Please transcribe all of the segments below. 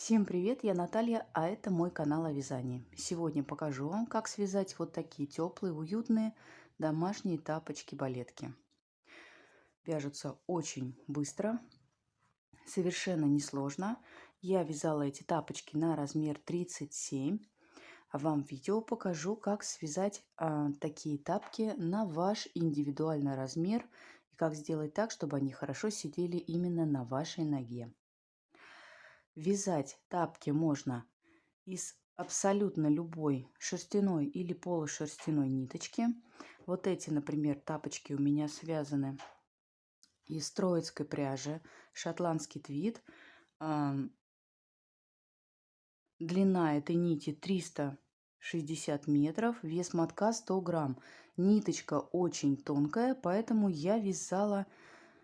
Всем привет, я Наталья, а это мой канал о вязании. Сегодня покажу вам, как связать вот такие теплые, уютные домашние тапочки-балетки. Вяжутся очень быстро, совершенно несложно. Я вязала эти тапочки на размер 37, а вам в видео покажу, как связать такие тапки на ваш индивидуальный размер и как сделать так, чтобы они хорошо сидели именно на вашей ноге. Вязать тапки можно из абсолютно любой шерстяной или полушерстяной ниточки. Вот эти, например, тапочки у меня связаны из троицкой пряжи, шотландский твид. Длина этой нити 360 метров, вес мотка 100 грамм. Ниточка очень тонкая, поэтому я вязала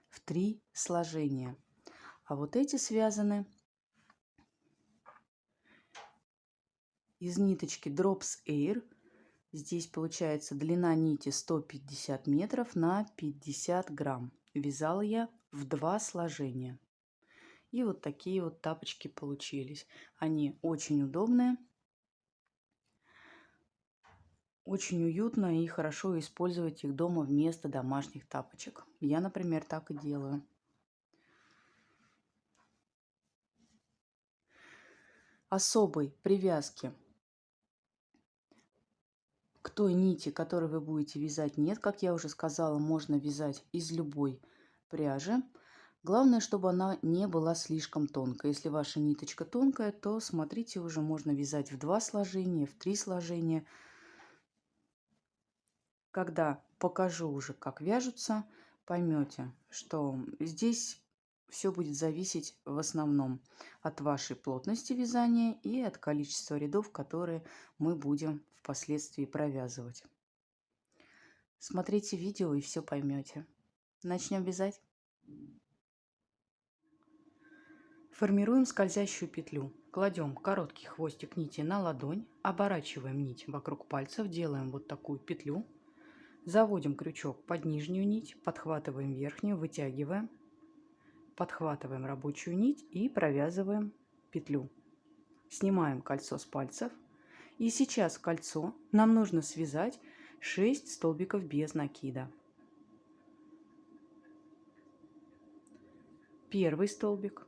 в 3 сложения. А вот эти связаны из ниточки Drops Air. Здесь получается длина нити 150 метров на 50 грамм. Вязала я в 2 сложения. И вот такие вот тапочки получились. Они очень удобные, очень уютно и хорошо использовать их дома вместо домашних тапочек. Я, например, так и делаю. Особой привязки к той нити, которой вы будете вязать, нет. Как я уже сказала, можно вязать из любой пряжи. Главное, чтобы она не была слишком тонкой. Если ваша ниточка тонкая, то смотрите, уже можно вязать в 2 сложения, в 3 сложения. Когда покажу уже, как вяжутся, поймете, что здесь все будет зависеть в основном от вашей плотности вязания и от количества рядов, которые мы будем впоследствии провязывать. Смотрите видео и все поймете. Начнем вязать. Формируем скользящую петлю. Кладем короткий хвостик нити на ладонь, оборачиваем нить вокруг пальцев, делаем вот такую петлю. Заводим крючок под нижнюю нить, подхватываем верхнюю, вытягиваем, подхватываем рабочую нить и провязываем петлю. Снимаем кольцо с пальцев. И сейчас в кольцо нам нужно связать 6 столбиков без накида. Первый столбик,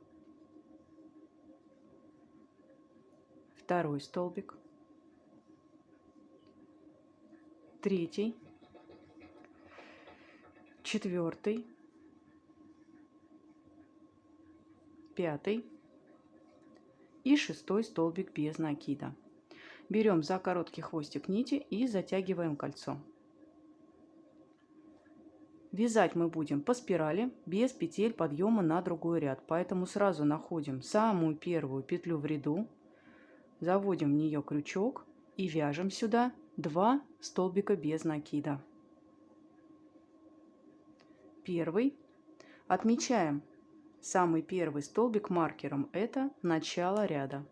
второй столбик, третий, четвертый, пятый и шестой столбик без накида. Берем за короткий хвостик нити и затягиваем кольцо. Вязать мы будем по спирали, без петель подъема на другой ряд. Поэтому сразу находим самую первую петлю в ряду, заводим в нее крючок и вяжем сюда 2 столбика без накида. Первый. Отмечаем самый первый столбик маркером. Это начало ряда.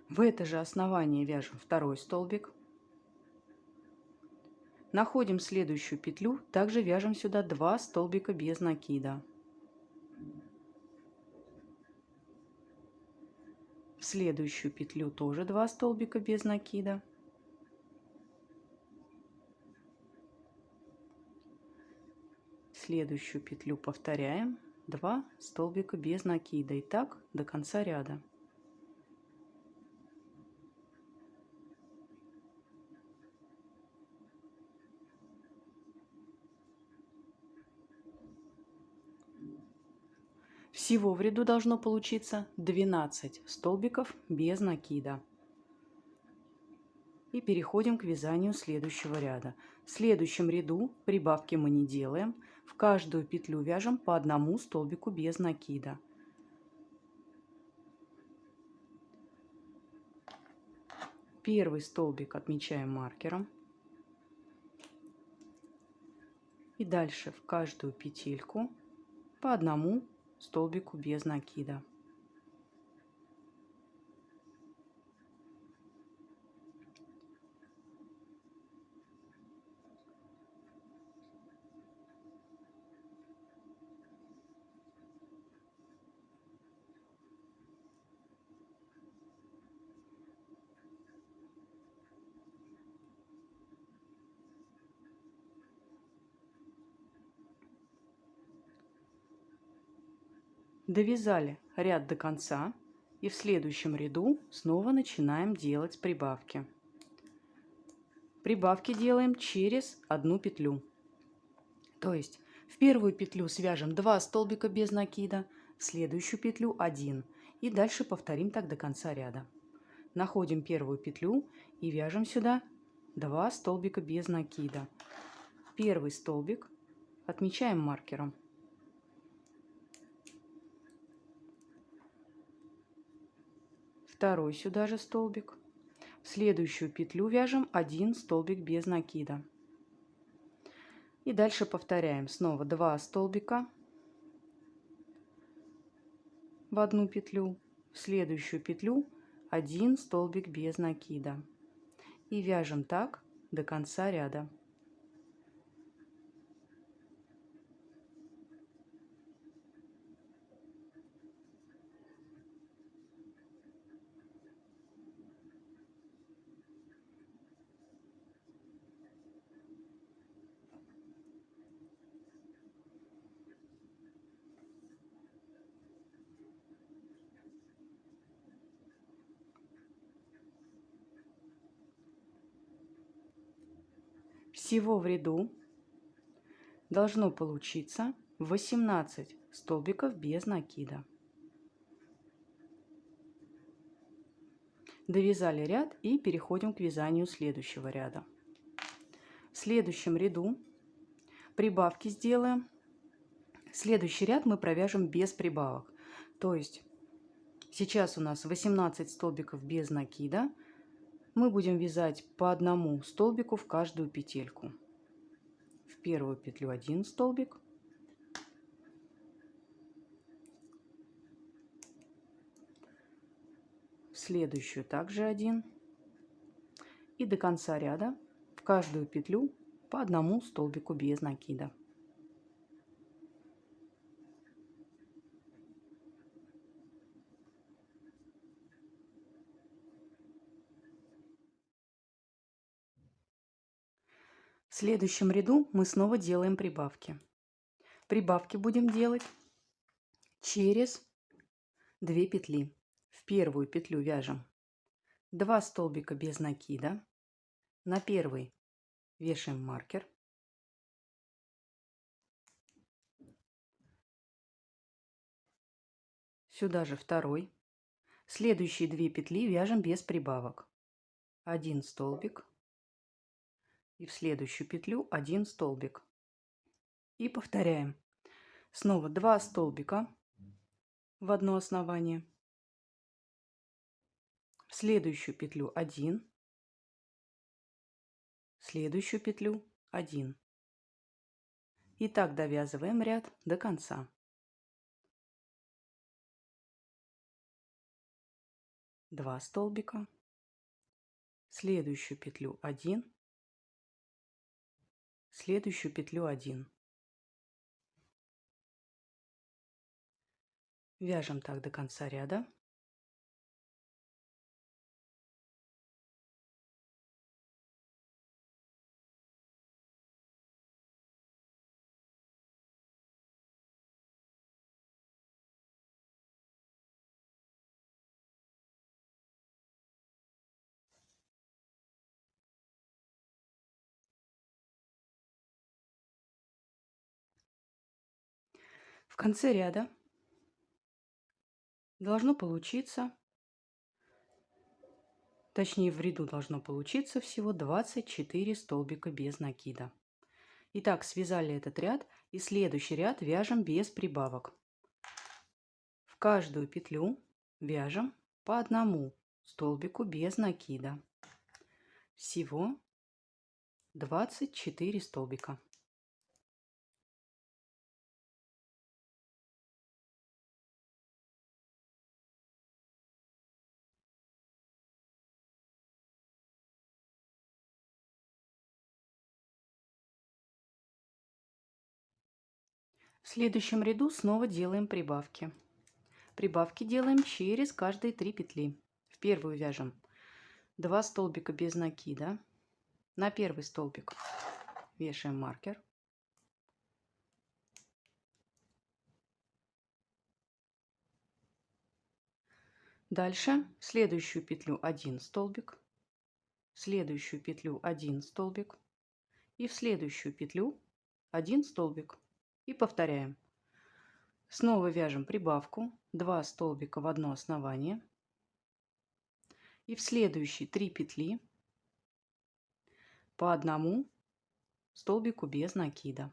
В это же основание вяжем второй столбик. Находим следующую петлю, также вяжем сюда 2 столбика без накида. В следующую петлю тоже 2 столбика без накида. Следующую петлю повторяем, 2 столбика без накида. И так до конца ряда. Всего в ряду должно получиться 12 столбиков без накида. И переходим к вязанию следующего ряда. В следующем ряду прибавки мы не делаем. В каждую петлю вяжем по одному столбику без накида. Первый столбик отмечаем маркером. И дальше в каждую петельку по одному столбику без накида. Довязали ряд до конца и в следующем ряду снова начинаем делать прибавки. Прибавки делаем через одну петлю. То есть в первую петлю свяжем 2 столбика без накида, в следующую петлю 1 и дальше повторим так до конца ряда. Находим первую петлю и вяжем сюда 2 столбика без накида. Первый столбик отмечаем маркером. Второй сюда же столбик. В следующую петлю вяжем 1 столбик без накида. И дальше повторяем снова 2 столбика в одну петлю, в следующую петлю 1 столбик без накида. И вяжем так до конца ряда. Всего в ряду должно получиться 18 столбиков без накида. Довязали ряд и переходим к вязанию следующего ряда. В следующем ряду прибавки сделаем. Следующий ряд мы провяжем без прибавок. То есть сейчас у нас 18 столбиков без накида. Мы будем вязать по одному столбику в каждую петельку. В первую петлю 1 столбик, в следующую также 1 и до конца ряда в каждую петлю по одному столбику без накида. В следующем ряду мы снова делаем прибавки. Прибавки будем делать через 2 петли. В первую петлю вяжем 2 столбика без накида. На первый вешаем маркер. Сюда же второй. Следующие 2 петли вяжем без прибавок. 1 столбик. И в следующую петлю 1 столбик. И повторяем. Снова 2 столбика в одно основание. В следующую петлю 1. В следующую петлю 1. И так довязываем ряд до конца. Два столбика, следующую петлю 1, следующую петлю 1. Вяжем так до конца ряда. В конце ряда должно получиться, точнее в ряду должно получиться всего 24 столбика без накида. Итак, связали этот ряд и следующий ряд вяжем без прибавок. В каждую петлю вяжем по одному столбику без накида. Всего 24 столбика. В следующем ряду снова делаем прибавки. Прибавки делаем через каждые 3 петли. В первую вяжем 2 столбика без накида. На первый столбик вешаем маркер. Дальше в следующую петлю 1 столбик, в следующую петлю 1 столбик и в следующую петлю 1 столбик. И повторяем. Снова вяжем прибавку, 2 столбика в одно основание. И в следующие 3 петли по одному столбику без накида.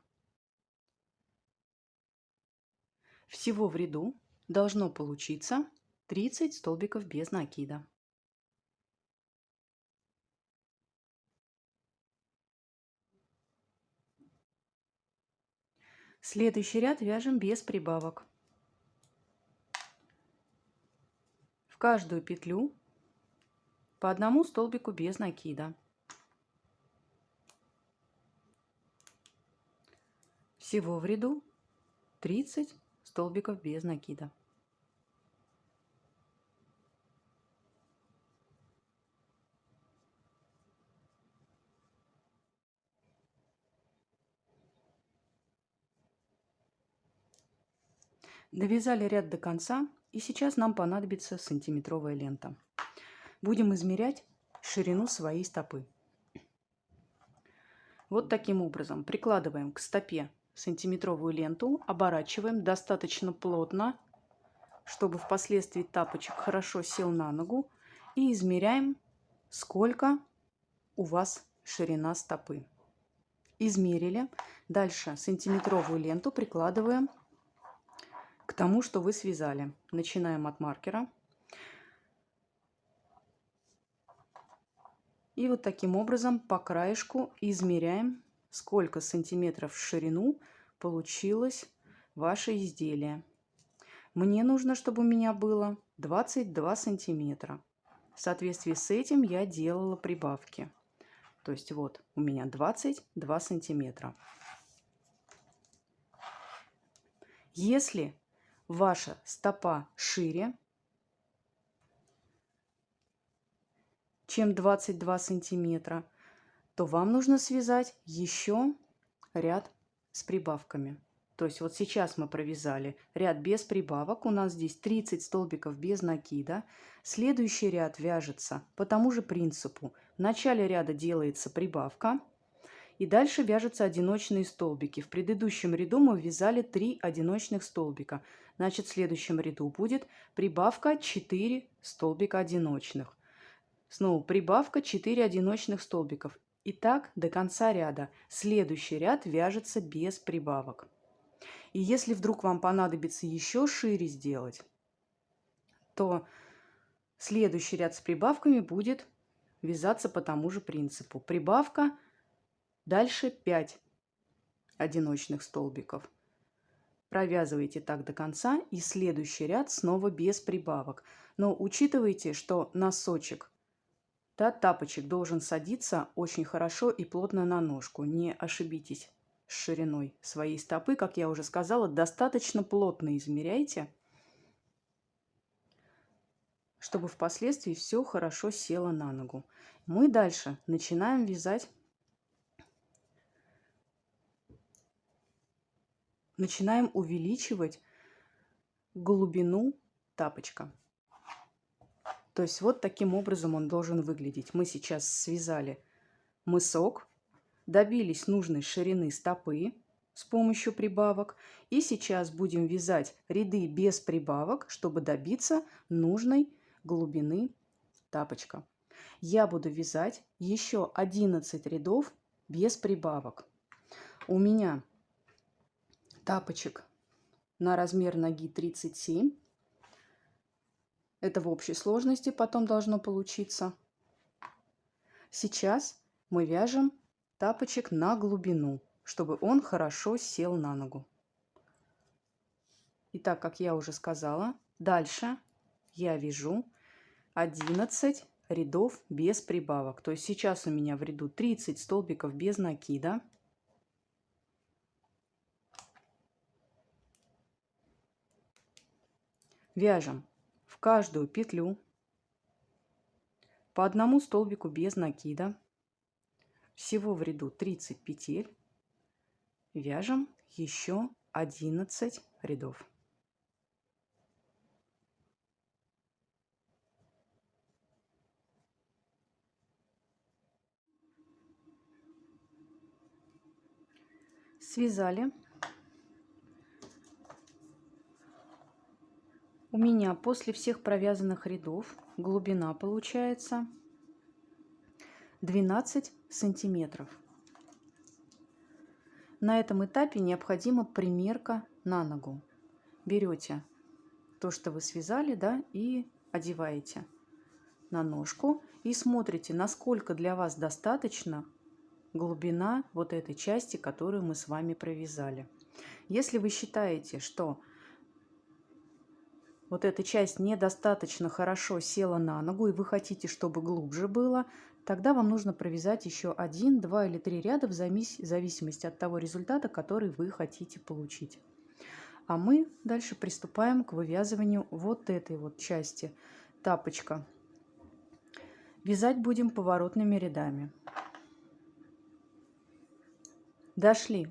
Всего в ряду должно получиться 30 столбиков без накида. Следующий ряд вяжем без прибавок. В каждую петлю по одному столбику без накида. Всего в ряду 30 столбиков без накида. Довязали ряд до конца, и сейчас нам понадобится сантиметровая лента. Будем измерять ширину своей стопы. Вот таким образом прикладываем к стопе сантиметровую ленту, оборачиваем достаточно плотно, чтобы впоследствии тапочек хорошо сел на ногу, и измеряем, сколько у вас ширина стопы. Измерили. Дальше сантиметровую ленту прикладываем к тому, что вы связали. Начинаем от маркера. И вот таким образом по краешку измеряем, сколько сантиметров в ширину получилось ваше изделие. Мне нужно, чтобы у меня было 22 сантиметра. В соответствии с этим я делала прибавки. То есть вот у меня 22 сантиметра. Если ваша стопа шире, чем 22 сантиметра, то вам нужно связать еще ряд с прибавками. То есть вот сейчас мы провязали ряд без прибавок. У нас здесь 30 столбиков без накида. Следующий ряд вяжется по тому же принципу. В начале ряда делается прибавка. И дальше вяжутся одиночные столбики. В предыдущем ряду мы вязали 3 одиночных столбика. Значит, в следующем ряду будет прибавка 4 столбика одиночных. Снова прибавка 4 одиночных столбиков. И так до конца ряда. Следующий ряд вяжется без прибавок. И если вдруг вам понадобится еще шире сделать, то следующий ряд с прибавками будет вязаться по тому же принципу. Прибавка, дальше 5 одиночных столбиков. Провязывайте так до конца, и следующий ряд снова без прибавок. Но учитывайте, что носочек, тапочек должен садиться очень хорошо и плотно на ножку. Не ошибитесь с шириной своей стопы. Как я уже сказала, достаточно плотно измеряйте, чтобы впоследствии все хорошо село на ногу. Мы дальше начинаем вязать, начинаем увеличивать глубину тапочка. То есть вот таким образом он должен выглядеть. Мы сейчас связали мысок, добились нужной ширины стопы с помощью прибавок. И сейчас будем вязать ряды без прибавок, чтобы добиться нужной глубины тапочка. Я буду вязать еще 11 рядов без прибавок. У меня тапочек на размер ноги 37. Это в общей сложности потом должно получиться. Сейчас мы вяжем тапочек на глубину, чтобы он хорошо сел на ногу. И так, как я уже сказала, дальше я вяжу 11 рядов без прибавок. То есть сейчас у меня в ряду 30 столбиков без накида. Вяжем в каждую петлю по одному столбику без накида. Всего в ряду 30 петель. Вяжем еще 11 рядов. Связали. У меня после всех провязанных рядов глубина получается 12 сантиметров. На этом этапе необходима примерка на ногу. Берете то, что вы связали, да, и одеваете на ножку и смотрите, насколько для вас достаточно глубина вот этой части, которую мы с вами провязали. Если вы считаете, что вот эта часть недостаточно хорошо села на ногу, и вы хотите, чтобы глубже было, тогда вам нужно провязать еще 1, 2 или 3 ряда в зависимости от того результата, который вы хотите получить. А мы дальше приступаем к вывязыванию вот этой вот части тапочка. Вязать будем поворотными рядами. Дошли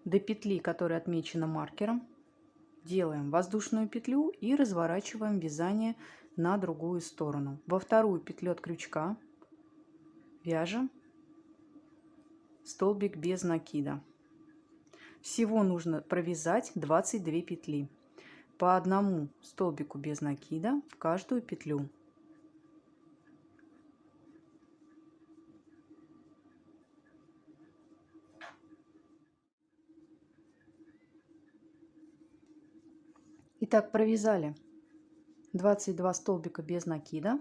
до петли, которая отмечена маркером. Делаем воздушную петлю и разворачиваем вязание на другую сторону. Во вторую петлю от крючка вяжем столбик без накида. Всего нужно провязать 22 петли. По одному столбику без накида в каждую петлю. Итак, провязали 22 столбика без накида,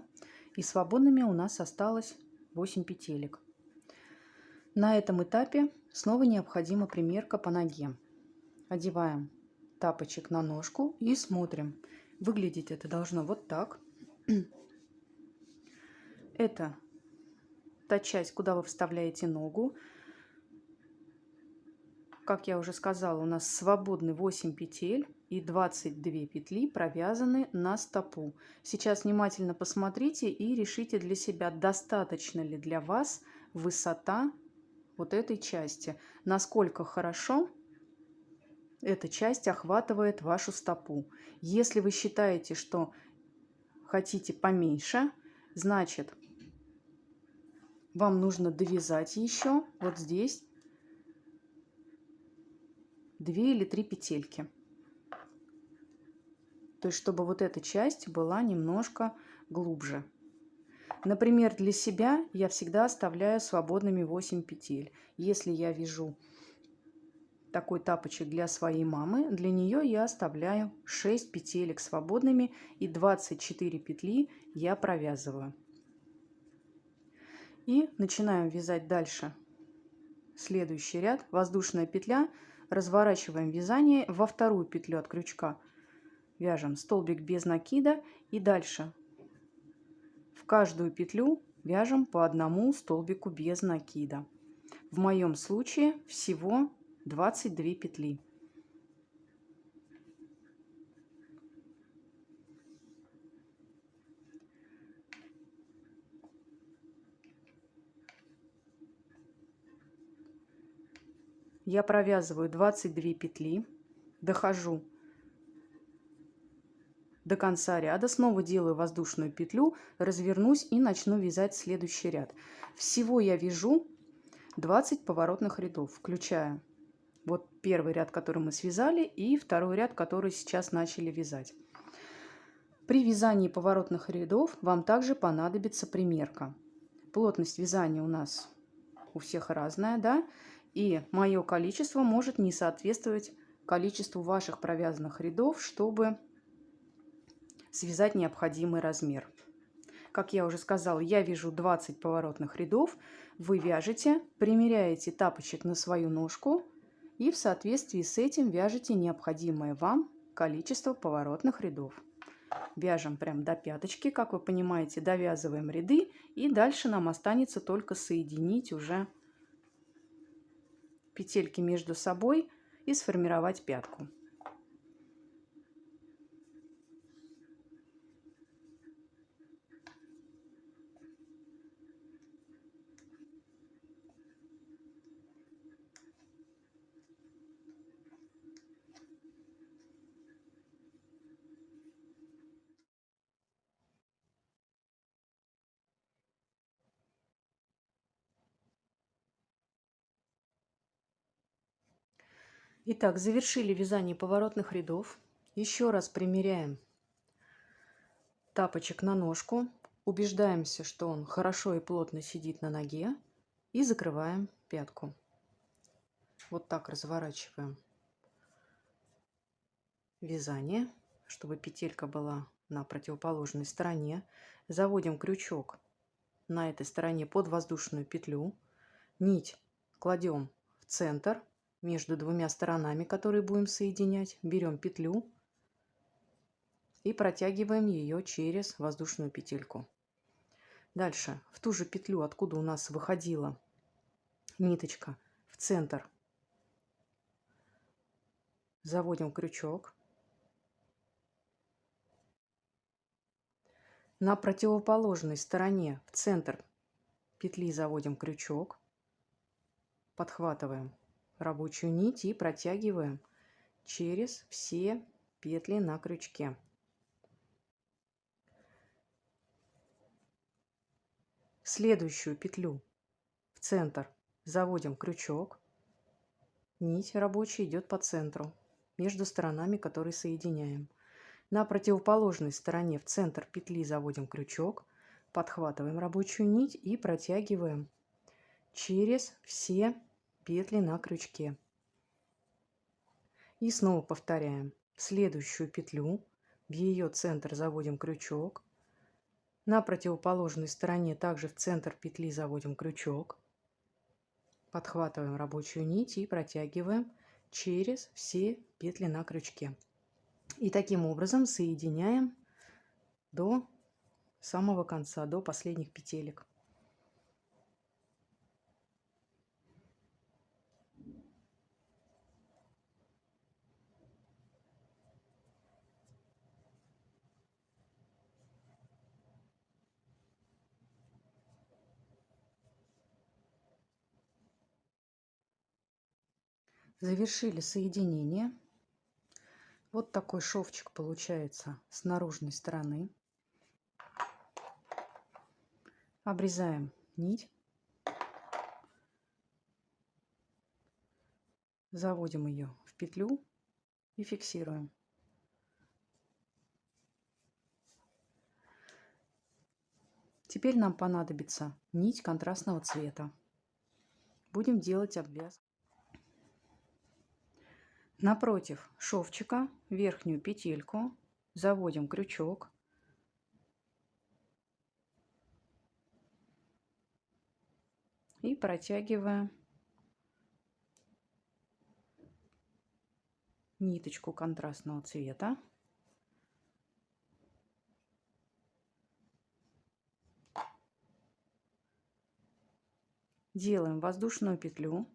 и свободными у нас осталось 8 петелек. На этом этапе снова необходима примерка по ноге. Одеваем тапочек на ножку и смотрим. Выглядеть это должно вот так. Это та часть, куда вы вставляете ногу. Как я уже сказала, у нас свободны 8 петель и 22 петли провязаны на стопу. Сейчас внимательно посмотрите и решите для себя, достаточно ли для вас высота вот этой части, насколько хорошо эта часть охватывает вашу стопу. Если вы считаете, что хотите поменьше, значит, вам нужно довязать еще вот здесь 2 или 3 петельки. То есть, чтобы вот эта часть была немножко глубже. Например, для себя я всегда оставляю свободными 8 петель. Если я вяжу такой тапочек для своей мамы, для нее я оставляю 6 петелек свободными и 24 петли я провязываю. И начинаем вязать дальше следующий ряд. Воздушная петля, разворачиваем вязание, во вторую петлю от крючка вяжем столбик без накида и дальше в каждую петлю вяжем по одному столбику без накида. В моем случае всего 22 петли. Я провязываю 22 петли, дохожу до конца ряда, снова делаю воздушную петлю, развернусь и начну вязать следующий ряд. Всего я вяжу 20 поворотных рядов, включая вот первый ряд, который мы связали, и второй ряд, который сейчас начали вязать. При вязании поворотных рядов вам также понадобится примерка. Плотность вязания у нас у всех разная, да, и мое количество может не соответствовать количеству ваших провязанных рядов, чтобы связать необходимый размер. Как я уже сказала, я вяжу 20 поворотных рядов. Вы вяжете, примеряете тапочек на свою ножку и в соответствии с этим вяжете необходимое вам количество поворотных рядов. Вяжем прям до пяточки, как вы понимаете, довязываем ряды, и дальше нам останется только соединить уже петельки между собой и сформировать пятку. Итак, завершили вязание поворотных рядов. Еще раз примеряем тапочек на ножку. Убеждаемся, что он хорошо и плотно сидит на ноге. И закрываем пятку. Вот так разворачиваем вязание, чтобы петелька была на противоположной стороне. Заводим крючок на этой стороне под воздушную петлю. Нить кладем в центр между двумя сторонами, которые будем соединять. Берем петлю и протягиваем ее через воздушную петельку. Дальше в ту же петлю, откуда у нас выходила ниточка, в центр заводим крючок. На противоположной стороне в центр петли заводим крючок, подхватываем рабочую нить и протягиваем через все петли на крючке. В следующую петлю в центр заводим крючок, нить рабочая идет по центру между сторонами, которые соединяем. На противоположной стороне в центр петли заводим крючок, подхватываем рабочую нить и протягиваем через все петли на крючке. И снова повторяем. В следующую петлю в ее центр заводим крючок. На противоположной стороне также в центр петли заводим крючок. Подхватываем рабочую нить и протягиваем через все петли на крючке. И таким образом соединяем до самого конца, до последних петелек. Завершили соединение. Вот такой шовчик получается с наружной стороны. Обрезаем нить. Заводим ее в петлю и фиксируем. Теперь нам понадобится нить контрастного цвета. Будем делать обвязку. Напротив шовчика верхнюю петельку заводим крючок. И протягиваем ниточку контрастного цвета. Делаем воздушную петлю.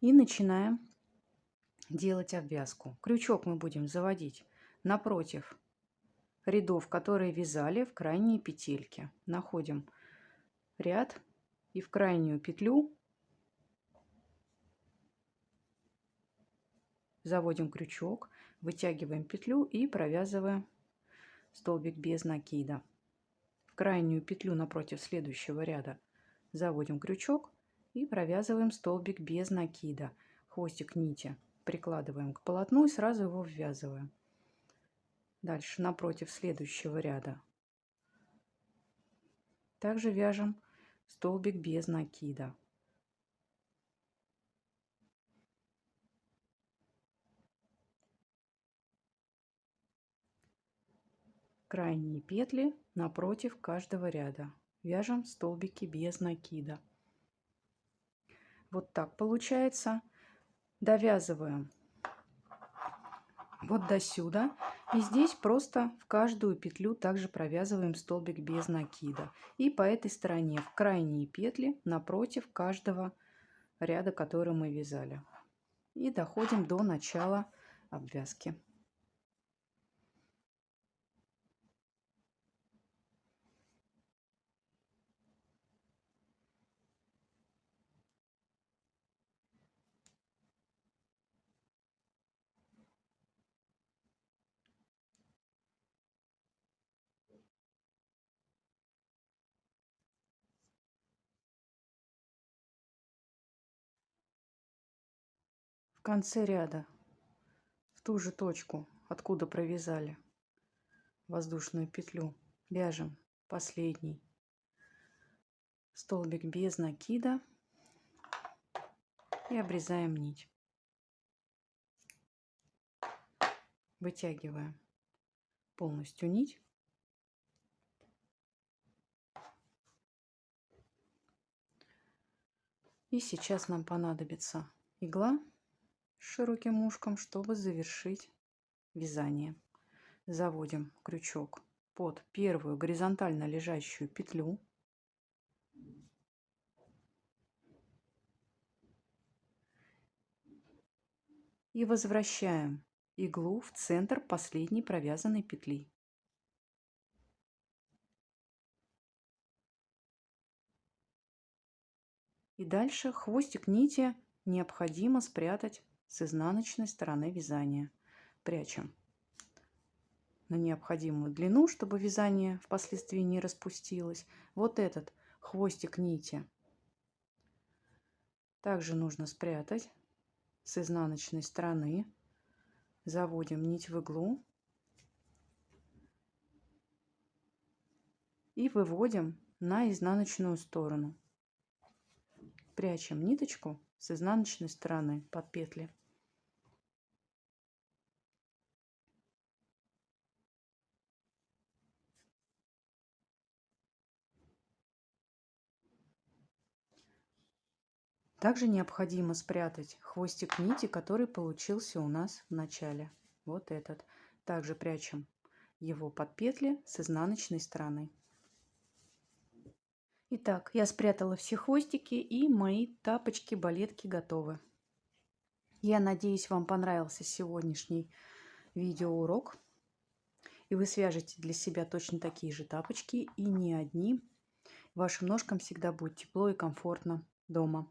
И начинаем делать обвязку. Крючок мы будем заводить напротив рядов, которые вязали в крайние петельки. Находим ряд и в крайнюю петлю заводим крючок, вытягиваем петлю и провязываем столбик без накида. В крайнюю петлю напротив следующего ряда заводим крючок и провязываем столбик без накида. Хвостик нити прикладываем к полотну и сразу его ввязываем. Дальше напротив следующего ряда также вяжем столбик без накида. Крайние петли напротив каждого ряда вяжем столбики без накида. Вот так получается. Довязываем вот до сюда. И здесь просто в каждую петлю также провязываем столбик без накида. И по этой стороне в крайние петли напротив каждого ряда, который мы вязали. И доходим до начала обвязки. конце ряда, в ту же точку, откуда провязали воздушную петлю, вяжем последний столбик без накида и обрезаем нить. Вытягиваем полностью нить. И сейчас нам понадобится игла с широким ушком, чтобы завершить вязание. Заводим крючок под первую горизонтально лежащую петлю. И возвращаем иглу в центр последней провязанной петли. И дальше хвостик нити необходимо спрятать с изнаночной стороны вязания. Прячем на необходимую длину, чтобы вязание впоследствии не распустилось. Вот этот хвостик нити также нужно спрятать с изнаночной стороны. Заводим нить в иглу и выводим на изнаночную сторону. Прячем ниточку с изнаночной стороны под петли. Также необходимо спрятать хвостик нити, который получился у нас в начале. Вот этот. Также прячем его под петли с изнаночной стороны. Итак, я спрятала все хвостики, и мои тапочки-балетки готовы. Я надеюсь, вам понравился сегодняшний видеоурок, и вы свяжете для себя точно такие же тапочки, и не одни. Вашим ножкам всегда будет тепло и комфортно дома.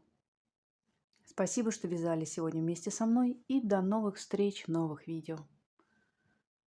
Спасибо, что вязали сегодня вместе со мной, и до новых встреч в новых видео.